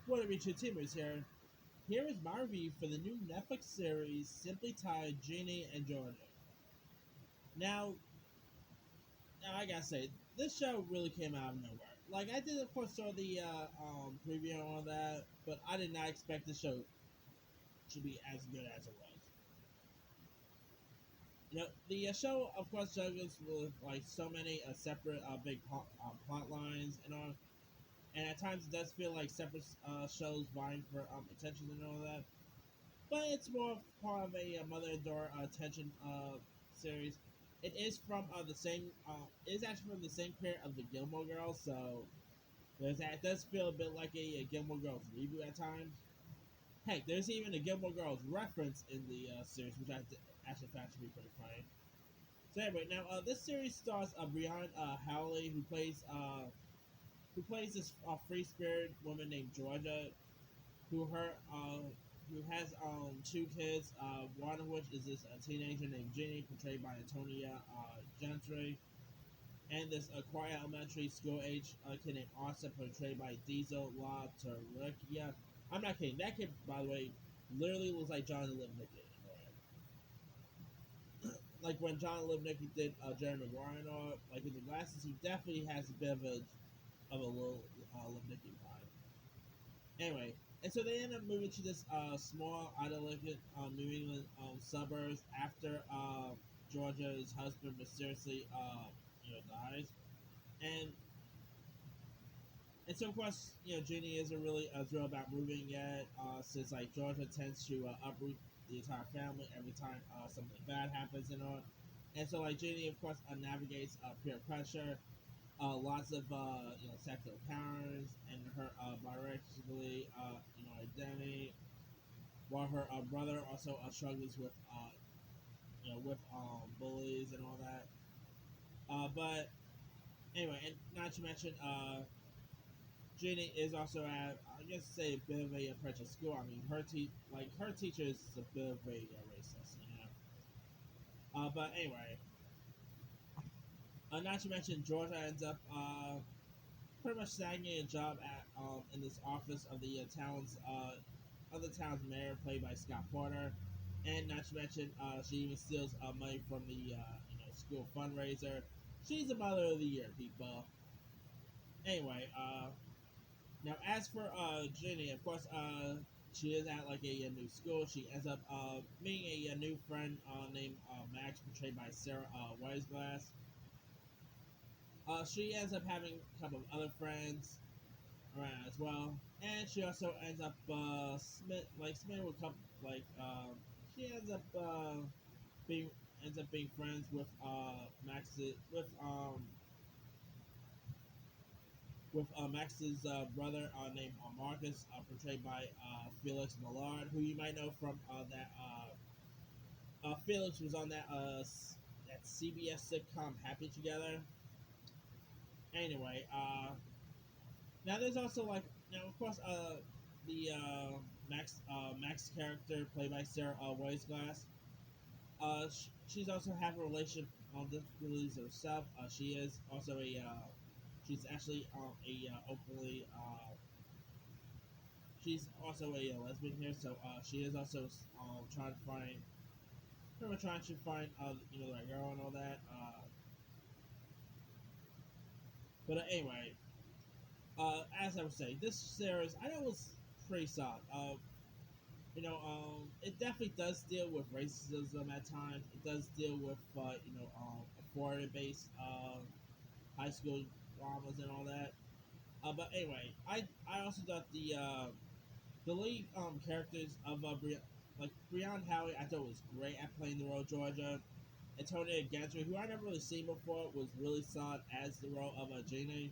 What up, YouTube Teamers here? Here is my review for the new Netflix series Simply Tied, Ginny and Jordan. Now, now I gotta say, this show really came out of nowhere. Like I did, of course, saw the preview and all that, but I did not expect the show to be as good as it was. The show, of course, juggles with like so many separate big plot lines and all, and at times it does feel like separate shows vying for attention and all that. But it's more part of a mother and daughter tension series. It is from the same. It is actually from the same pair of the Gilmore Girls, so there's that. It does feel a bit like a Gilmore Girls reboot at times. Heck, there's even a Gilmore Girls reference in the series, which actually found to be pretty funny. So anyway, now this series stars Brianna Howley, who plays this free spirit woman named Georgia, who her who has two kids. One of which is this teenager named Ginny, portrayed by Antonia Gentry, and this quiet elementary school age kid named Austin, portrayed by Diesel La Torrecchia. I'm not kidding. That kid, by the way, literally looks like John Lipnicki. Like when John Lipnicki did Jerry Maguire and all, like with the glasses, he definitely has a bit of a little Lipnicki vibe. Anyway, and so they end up moving to this small, idyllic New England suburbs after Georgia's husband mysteriously, dies, and so of course, Ginny isn't really thrilled about moving yet, since like Georgia tends to uproot the entire family every time something bad happens and all, and so like Ginny, of course, navigates peer pressure, lots of sexual encounters, and her bisexually identity, while her brother also struggles with with bullies and all that. But anyway, and not to mention, Jenny is also at, I guess, say a bit of a pressure school. I mean, her teacher is a bit of a racist, you know. But anyway, not to mention Georgia ends up pretty much snagging a job at in this office of the town's mayor, played by Scott Porter, and not to mention she even steals money from the school fundraiser. She's the mother of the year, people. Anyway, now as for Ginny, of course, she is at like a new school. She ends up meeting a new friend named Max, portrayed by Sarah Weisglass. She ends up having a couple of other friends around as well, and she also ends up Smith with couple she being ends up being friends with Max's brother named Marcus, portrayed by Felix Millard, who you might know from that Felix was on that CBS sitcom Happy Together. Anyway, now there's also like now of course the Max character, played by Sarah Weisglass. She's also having a relationship on difficulties herself. She is also she's actually a openly she's also a lesbian here, so she is also trying to find pretty much trying to find the right girl and all that. But anyway, as I was saying, this series I know was pretty solid. It definitely does deal with racism at times. It does deal with Florida-based high school dramas and all that. But anyway, I also thought the lead characters of like Brianna Howie, I thought was great at playing the role of Georgia. And Tony Gantry, who I never really seen before, was really solid as the role of Gina.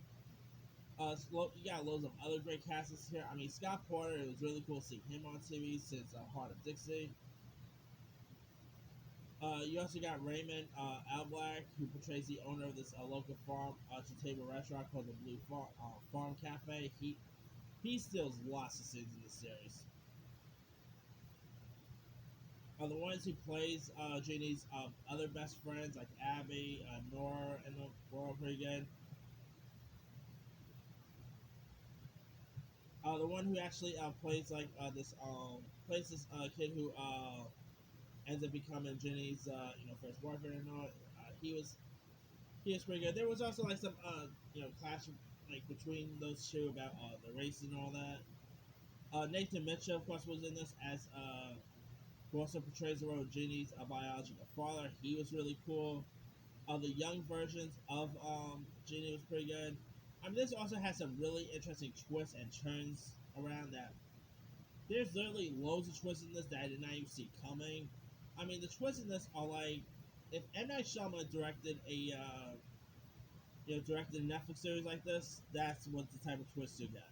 You got loads of other great casts here. I mean, Scott Porter, it was really cool seeing him on TV since Heart of Dixie. You also got Raymond Alblack, who portrays the owner of this local farm to table restaurant called the Blue Farm Cafe. He steals lots of scenes in this series. The ones who plays Jeannie's other best friends, like Abby, Nora, and we're all pretty good. the one who actually plays like this plays this kid who ends up becoming Ginny's first boyfriend and all. He was he was pretty good. There was also like some clash like between those two about the race and all that. Nathan Mitchell, of course, was in this as who also portrays the role of Ginny's biological father. He was really cool. The young versions of Ginny was pretty good. I mean, this also has some really interesting twists and turns around that. There's literally loads of twists in this that I did not even see coming. I mean, the twists in this are like if M Night Shyamalan directed a directed a Netflix series like this, that's what the type of twist you get.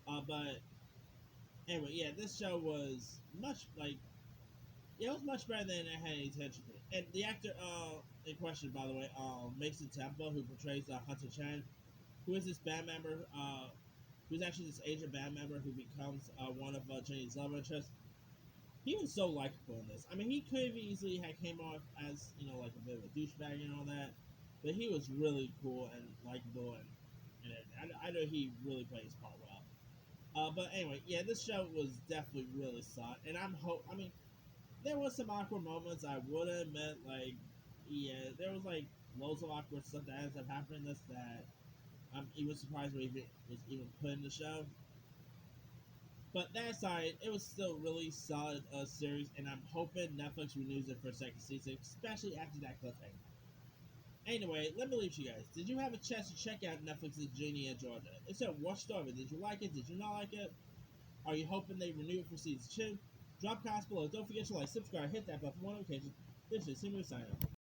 But anyway, yeah, this show was much like it was much better than I had any intention to. And the actor in question, by the way, Mason Temple, who portrays Hunter Chen, who is this band member, who's actually this Asian band member who becomes one of Jenny's love interests. He was so likable in this. I mean, he could have easily had came off as like a bit of a douchebag and all that, but he was really cool and likable, and I know he really played his part well. But anyway, yeah, this show was definitely really solid, and I mean, there was some awkward moments. I would admit, like, yeah, there was like loads of awkward stuff that ends up happening. This that I'm even surprised was even put in the show. But that aside, it was still really solid series, and I'm hoping Netflix renews it for a second season, especially after that cliffhanger. Anyway, let me leave you guys. Did you have a chance to check out Netflix's Genie in Georgia? If so, what story? Did you like it? Did you not like it? Are you hoping they renew it for season 2? Drop comments below. Don't forget to like, subscribe, hit that bell for more notifications. This is Simon signing off.